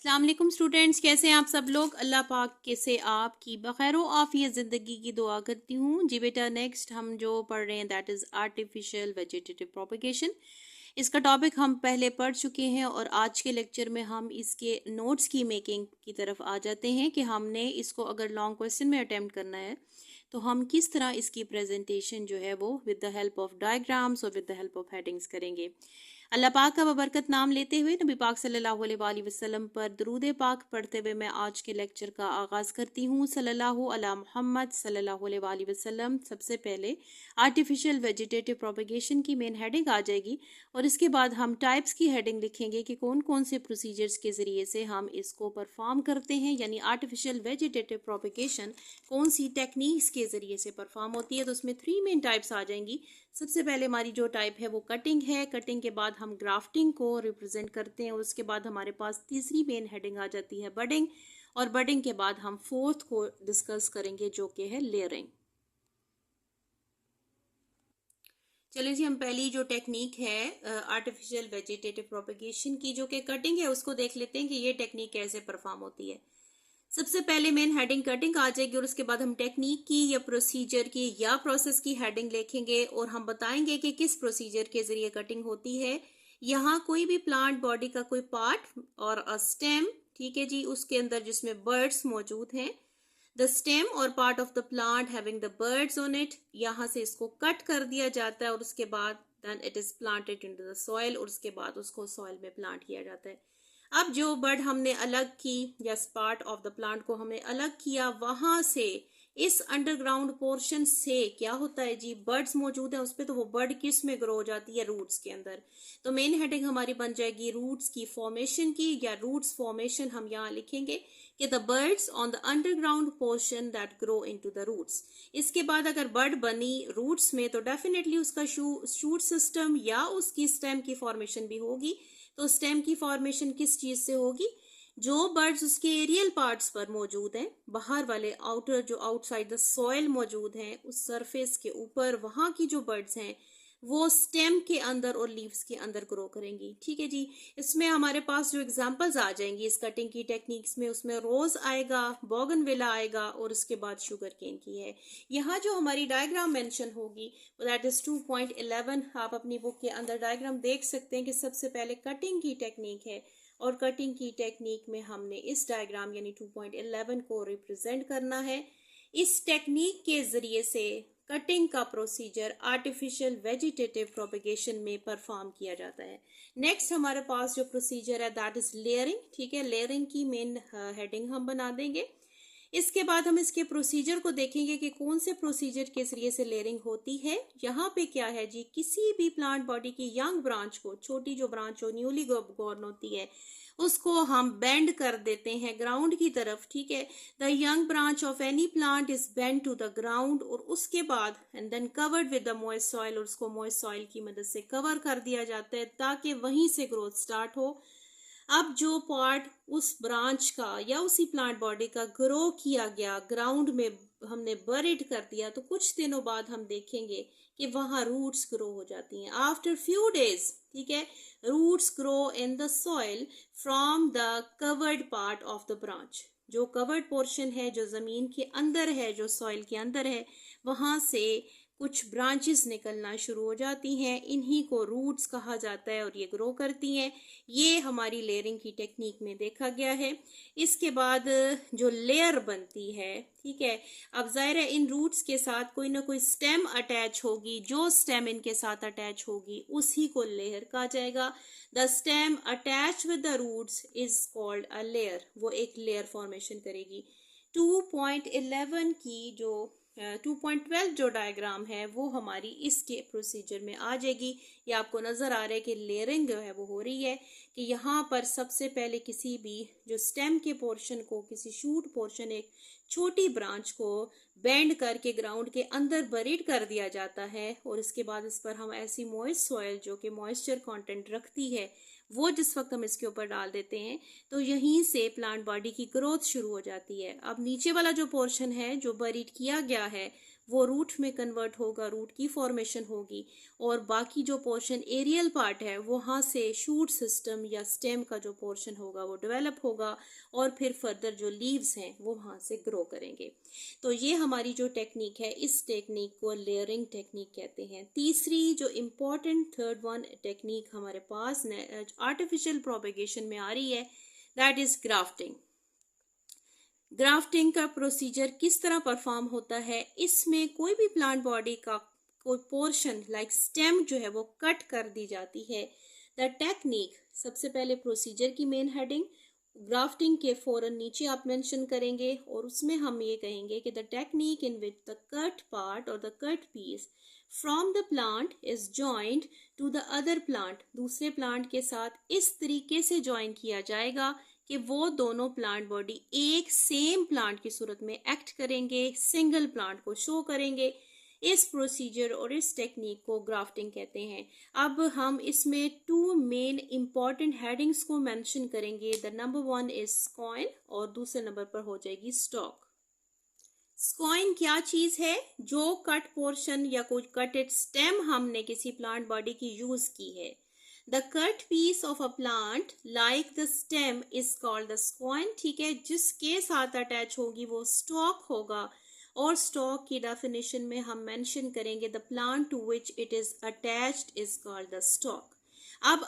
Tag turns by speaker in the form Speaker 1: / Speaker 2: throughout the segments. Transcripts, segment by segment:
Speaker 1: अस्सलाम वालेकुम स्टूडेंट्स, कैसे हैं आप सब लोग। अल्लाह पाक के से आपकी बखैर आफियत ज़िंदगी की दुआ करती हूँ। जी बेटा, नेक्स्ट हम जो पढ़ रहे हैं that is artificial vegetative propagation. इसका टॉपिक हम पहले पढ़ चुके हैं और आज के लेक्चर में हम इसके नोट्स की मेकिंग की तरफ आ जाते हैं कि हमने इसको अगर लॉन्ग क्वेश्चन में अटेम्प्ट करना है तो हम किस तरह इसकी प्रेजेंटेशन जो है वो with the help of diagrams और with the help of headings करेंगे। अल्लाह पाक का बबरकत नाम लेते हुए नबी पाक सल्लल्लाहु अलैहि वसल्लम पर दरूद पाक पढ़ते हुए मैं आज के लेक्चर का आगाज़ करती हूँ। सल्लल्लाहु अला मुहम्मद सल्लल्लाहु अलैहि वसल्लम। सबसे पहले आर्टिफिशियल वेजिटेटिव प्रोपगेशन की मेन हेडिंग आ जाएगी और इसके बाद हम टाइप्स की हेडिंग लिखेंगे कि कौन कौन से प्रोसीजर्स के ज़रिए से हम इसको परफॉर्म करते हैं, यानी आर्टिफिशियल वेजिटेटिव प्रोपगेशन कौन सी टेक्निक्स के ज़रिए से परफॉर्म होती है। तो उसमें 3 मेन टाइप्स आ जाएंगी। सबसे पहले हमारी जो टाइप है वो कटिंग है। कटिंग के बाद हम ग्राफ्टिंग को रिप्रेजेंट करते हैं और उसके बाद हमारे पास तीसरी मेन हेडिंग आ जाती है बडिंग, और बडिंग के बाद हम फोर्थ को डिस्कस करेंगे जो कि है लेयरिंग। चलिए जी, हम पहली जो टेक्निक है आर्टिफिशियल वेजिटेटिव प्रोपगेशन की जो कि कटिंग है उसको देख लेते हैं कि ये टेक्निक कैसे परफॉर्म होती है। सबसे पहले मेन हेडिंग कटिंग आ जाएगी और उसके बाद हम टेक्निक की या प्रोसीजर की या प्रोसेस की हेडिंग लिखेंगे और हम बताएंगे कि किस प्रोसीजर के जरिए कटिंग होती है। यहाँ कोई भी प्लांट बॉडी का कोई पार्ट और स्टेम, ठीक है जी, उसके अंदर जिसमें बर्ड्स मौजूद हैं, द स्टेम और part of the plant having the birds on it, यहाँ से इसको कट कर दिया जाता है और उसके बाद then it is planted into the soil और उसके बाद उसको सॉइल में प्लांट किया जाता है। अब जो बर्ड हमने अलग की या पार्ट ऑफ द प्लांट को हमने अलग किया, वहां से इस अंडरग्राउंड पोर्शन से क्या होता है जी, बर्ड्स मौजूद है उस पर, तो वो बर्ड किस में ग्रो हो जाती है, रूट्स के अंदर। तो मेन हेडिंग हमारी बन जाएगी रूट्स की फॉर्मेशन की, या रूट्स फॉर्मेशन हम यहाँ लिखेंगे कि the birds on the underground portion that grow into the roots. इसके बाद अगर बर्ड बनी रूट्स में तो डेफिनेटली उसका शूट सिस्टम या उसकी स्टेम की फॉर्मेशन भी होगी। तो स्टेम की फॉर्मेशन किस चीज से होगी, जो बर्ड्स उसके एरियल पार्ट्स पर मौजूद हैं, बाहर वाले आउटर जो आउटसाइड द सॉइल मौजूद हैं उस सरफेस के ऊपर, वहां की जो बर्ड्स हैं वो स्टेम के अंदर और लीव्स के अंदर ग्रो करेंगी। ठीक है जी, इसमें हमारे पास जो एग्जांपल्स आ जाएंगी इस कटिंग की टेक्निक्स में, उसमें रोज आएगा, बोगनविला आएगा और उसके बाद शुगर केन की है। यहाँ जो हमारी डायग्राम मेंशन होगी दैट इज 2.11। आप अपनी बुक के अंदर डायग्राम देख सकते हैं कि सबसे पहले कटिंग की टेक्निक है और कटिंग की टेक्निक में हमने इस डायग्राम यानी 2.11 को रिप्रेजेंट करना है। इस टेक्निक के जरिए से कटिंग का प्रोसीजर आर्टिफिशियल वेजिटेटिव प्रोपगेशन में परफॉर्म किया जाता है। नेक्स्ट हमारे पास जो प्रोसीजर है दैट इज लेयरिंग। ठीक है, लेयरिंग की मेन हेडिंग हम बना देंगे। इसके बाद हम इसके प्रोसीजर को देखेंगे कि कौन से प्रोसीजर के जरिए से लेयरिंग होती है। यहाँ पे क्या है जी, किसी भी प्लांट बॉडी की यंग ब्रांच को, छोटी जो ब्रांच हो न्यूली बॉर्न होती है, उसको हम बेंड कर देते हैं ग्राउंड की तरफ। ठीक है, the young branch of any plant is bend to the ground और उसके बाद and then covered with the moist soil, और उसको मॉइस्ट सॉइल की मदद से कवर कर दिया जाता है ताकि वहीं से ग्रोथ स्टार्ट हो। अब जो पार्ट उस ब्रांच का या उसी प्लांट बॉडी का ग्रो किया गया, ग्राउंड में हमने बरिड कर दिया, तो कुछ दिनों बाद हम देखेंगे कि वहां रूट्स ग्रो हो जाती हैं। आफ्टर फ्यू डेज, ठीक है, roots grow in the soil from the covered part of the branch. जो कवर्ड पोर्शन है, जो जमीन के अंदर है, जो सॉइल के अंदर है, वहां से कुछ ब्रांचेस निकलना शुरू हो जाती हैं। इन्हीं को रूट्स कहा जाता है और ये ग्रो करती हैं। ये हमारी लेयरिंग की टेक्निक में देखा गया है। इसके बाद जो लेयर बनती है, ठीक है, अब जाहिर है इन रूट्स के साथ कोई ना कोई स्टेम अटैच होगी, जो स्टेम इनके साथ अटैच होगी उसी को लेयर कहा जाएगा। The stem attach with the roots is called a layer, वो एक लेयर फॉर्मेशन करेगी। 2.11 की जो 2.12 जो डायग्राम है वो हमारी इसके प्रोसीजर में आ जाएगी। ये आपको नजर आ रहा है कि लेयरिंग जो है वो हो रही है कि यहाँ पर सबसे पहले किसी भी जो स्टेम के पोर्शन को, किसी शूट पोर्शन, एक छोटी ब्रांच को बेंड करके ग्राउंड के अंदर बरीड कर दिया जाता है और इसके बाद इस पर हम ऐसी मॉइस्ट सॉइल जो कि मॉइस्चर कंटेंट रखती है वो जिस वक्त हम इसके ऊपर डाल देते हैं तो यहीं से प्लांट बॉडी की ग्रोथ शुरू हो जाती है। अब नीचे वाला जो पोर्शन है जो बरीड किया गया है वो रूट में कन्वर्ट होगा, रूट की फॉर्मेशन होगी, और बाकी जो पोर्शन एरियल पार्ट है वहाँ से शूट सिस्टम या स्टेम का जो पोर्शन होगा वो डेवलप होगा, और फिर फर्दर जो लीव्स हैं वो वहाँ से ग्रो करेंगे। तो ये हमारी जो टेक्निक है, इस टेक्निक को लेयरिंग टेक्निक कहते हैं। तीसरी जो इम्पोर्टेंट थर्ड वन टेक्निक हमारे पास आर्टिफिशियल प्रोपेगेशन में आ रही है, दैट इज ग्राफ्टिंग। ग्राफ्टिंग का प्रोसीजर किस तरह परफॉर्म होता है, इसमें कोई भी प्लांट बॉडी का कोई पोर्शन लाइक स्टेम जो है वो कट कर दी जाती है। द टेक्निक, सबसे पहले प्रोसीजर की मेन हेडिंग ग्राफ्टिंग के फौरन नीचे आप मेंशन करेंगे, और उसमें हम ये कहेंगे कि the technique in which the cut part और the cut piece from the plant is joint to the other plant, दूसरे प्लांट के साथ इस तरीके से ज्वाइन किया जाएगा कि वो दोनों प्लांट बॉडी एक सेम प्लांट की सूरत में एक्ट करेंगे, सिंगल प्लांट को शो करेंगे। इस प्रोसीजर और इस टेक्निक को ग्राफ्टिंग कहते हैं। अब हम इसमें टू मेन इंपॉर्टेंट हेडिंग्स को मेंशन करेंगे। द नंबर वन इज स्कॉइन और दूसरे नंबर पर हो जाएगी स्टॉक। स्कॉइन क्या चीज है? जो कट पोर्शन या कोई कटेड स्टेम हमने किसी प्लांट बॉडी की यूज की है, the cut piece of a plant like the stem is called the scion. ठीक है, जिसके साथ अटैच होगी वो स्टॉक होगा, और स्टॉक की डेफिनेशन में हम मेंशन करेंगे the plant to which it is attached is called the stock. अब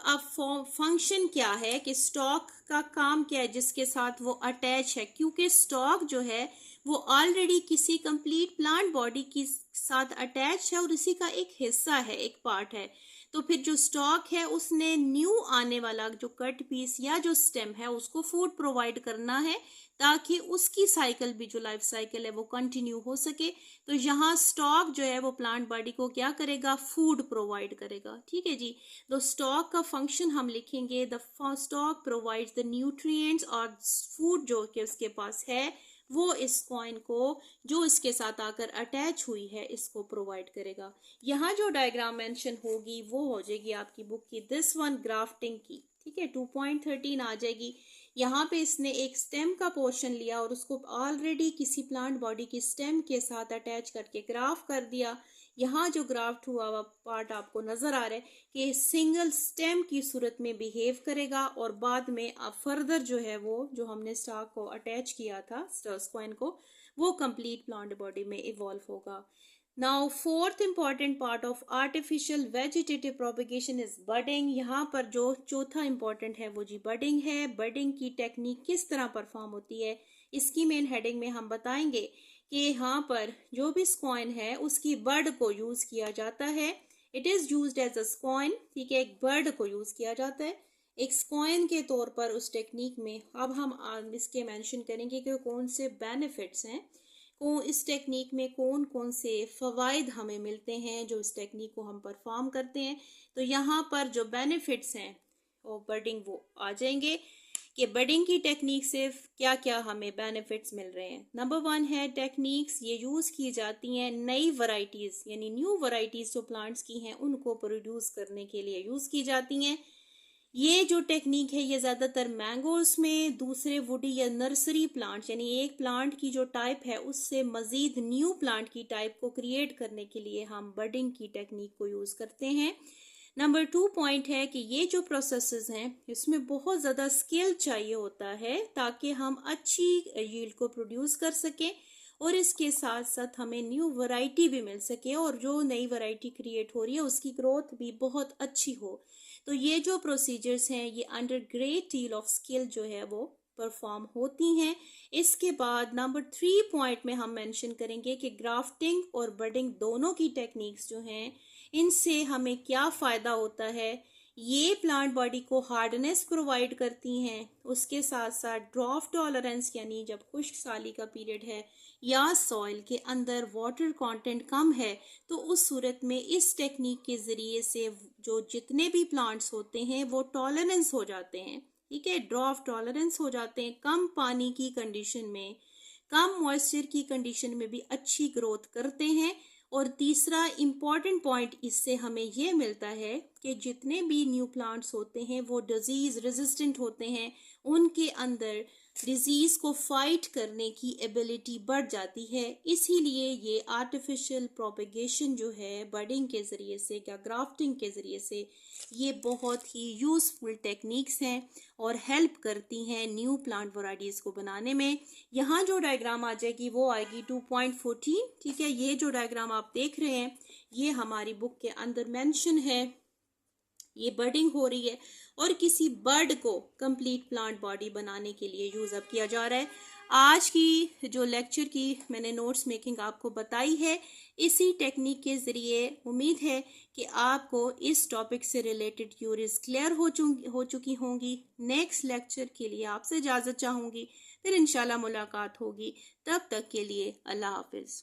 Speaker 1: फंक्शन क्या है कि स्टॉक का काम क्या है जिसके साथ वो अटैच है, क्योंकि स्टॉक जो है वो ऑलरेडी किसी कंप्लीट प्लांट बॉडी के साथ अटैच है और इसी का एक हिस्सा है, एक पार्ट है। तो फिर जो स्टॉक है उसने न्यू आने वाला जो कट पीस या जो स्टेम है उसको फूड प्रोवाइड करना है, ताकि उसकी साइकिल भी, जो लाइफ साइकिल है वो कंटिन्यू हो सके। तो यहाँ स्टॉक जो है वो प्लांट बॉडी को क्या करेगा? फूड प्रोवाइड करेगा। ठीक है जी, तो स्टॉक का फंक्शन हम लिखेंगे the stock provides the nutrients, और फूड जो कि उसके पास है वो इस कॉइन को, जो इसके साथ आकर अटैच हुई है, इसको प्रोवाइड करेगा। यहाँ जो डायग्राम मेंशन होगी वो हो जाएगी आपकी बुक की दिस वन ग्राफ्टिंग की। ठीक है, 2.13 आ जाएगी। यहाँ पे इसने एक स्टेम का पोर्शन लिया और उसको ऑलरेडी किसी प्लांट बॉडी की स्टेम के साथ अटैच करके ग्राफ कर दिया। यहाँ जो ग्राफ्ट हुआ हुआ पार्ट आपको नजर आ रहा है कि सिंगल स्टेम की सूरत में बिहेव करेगा, और बाद में अब फर्दर जो है वो जो हमने स्टॉक को अटैच किया था स्क्वाइन को, वो कंप्लीट प्लांट बॉडी में इवॉल्व होगा। Now fourth important part of artificial vegetative propagation is budding. यहाँ पर जो चौथा इंपॉर्टेंट है वो जी बडिंग है। बडिंग की टेक्निक किस तरह परफॉर्म होती है, इसकी मेन हेडिंग में हम बताएंगे कि यहाँ पर जो भी स्क्वाइन है उसकी बर्ड को यूज किया जाता है। It is used as a scion. ठीक है, एक बर्ड को यूज किया जाता है एक स्क्वाइन के तौर पर उस टेक्निक में। अब हम इसके मेंशन करेंगे कि कौन से बेनिफिट्स हैं, इस टेक्निक में कौन कौन से फवाइद हमें मिलते हैं जो इस टेक्निक को हम परफॉर्म करते हैं। तो यहाँ पर जो बेनिफिट्स हैं और बर्डिंग वो आ जाएंगे कि बडिंग की टेक्निक से क्या क्या हमें बेनिफिट्स मिल रहे हैं। नंबर वन है टेक्निक्स ये यूज की जाती हैं नई वैरायटीज, यानी न्यू वैरायटीज जो प्लांट्स की हैं उनको प्रोड्यूस करने के लिए यूज की जाती हैं। ये जो टेक्निक है ये ज्यादातर मैंगोज में, दूसरे वुडी या नर्सरी प्लांट्स, यानी एक प्लांट की जो टाइप है उससे मजीद न्यू प्लांट की टाइप को क्रिएट करने के लिए हम बडिंग की टेक्निक को यूज करते हैं। नंबर 2 पॉइंट है कि ये जो प्रोसेसेस हैं इसमें बहुत ज़्यादा स्किल चाहिए होता है ताकि हम अच्छी यील्ड को प्रोड्यूस कर सकें, और इसके साथ साथ हमें न्यू वैरायटी भी मिल सके, और जो नई वैरायटी क्रिएट हो रही है उसकी ग्रोथ भी बहुत अच्छी हो। तो ये जो प्रोसीजर्स हैं ये under great deal of skill जो है वो परफॉर्म होती हैं। इसके बाद नंबर 3 पॉइंट में हम मेंशन करेंगे कि ग्राफ्टिंग और बडिंग दोनों की टेक्निक्स जो हैं इनसे हमें क्या फ़ायदा होता है। ये प्लांट बॉडी को हार्डनेस प्रोवाइड करती हैं, उसके साथ साथ ड्रॉप टॉलरेंस, यानी जब खुश्क साली का पीरियड है या सॉइल के अंदर वाटर कंटेंट कम है तो उस सूरत में इस टेक्निक के ज़रिए से जो जितने भी प्लांट्स होते हैं वो टॉलरेंस हो जाते हैं। ठीक है, ड्रॉप टॉलरेंस हो जाते हैं, कम पानी की कंडीशन में, कम मॉइस्चर की कंडीशन में भी अच्छी ग्रोथ करते हैं। और तीसरा इम्पॉर्टेंट पॉइंट इससे हमें ये मिलता है कि जितने भी न्यू प्लांट्स होते हैं वो डिजीज रेजिस्टेंट होते हैं, उनके अंदर डिजीज को फाइट करने की एबिलिटी बढ़ जाती है। इसीलिए ये आर्टिफिशियल प्रोपेगेशन जो है बडिंग के ज़रिए से या ग्राफ्टिंग के ज़रिए से ये बहुत ही यूज़फुल टेक्निक्स हैं और हेल्प करती हैं न्यू प्लांट वैराइटीज़ को बनाने में। यहाँ जो डायग्राम आ जाएगी वो आएगी 2.14। ठीक है, ये जो डायग्राम आप देख रहे हैं ये हमारी बुक के अंदर मेंशन है। ये बर्डिंग हो रही है और किसी बर्ड को कंप्लीट प्लांट बॉडी बनाने के लिए यूज अप किया जा रहा है। आज की जो लेक्चर की मैंने नोट्स मेकिंग आपको बताई है, इसी टेक्निक के ज़रिए उम्मीद है कि आपको इस टॉपिक से रिलेटेड क्यूरीज क्लियर हो चुकी होंगी। नेक्स्ट लेक्चर के लिए आपसे इजाज़त चाहूँगी, फिर इंशाल्लाह मुलाकात होगी। तब तक के लिए अल्लाह हाफिज़।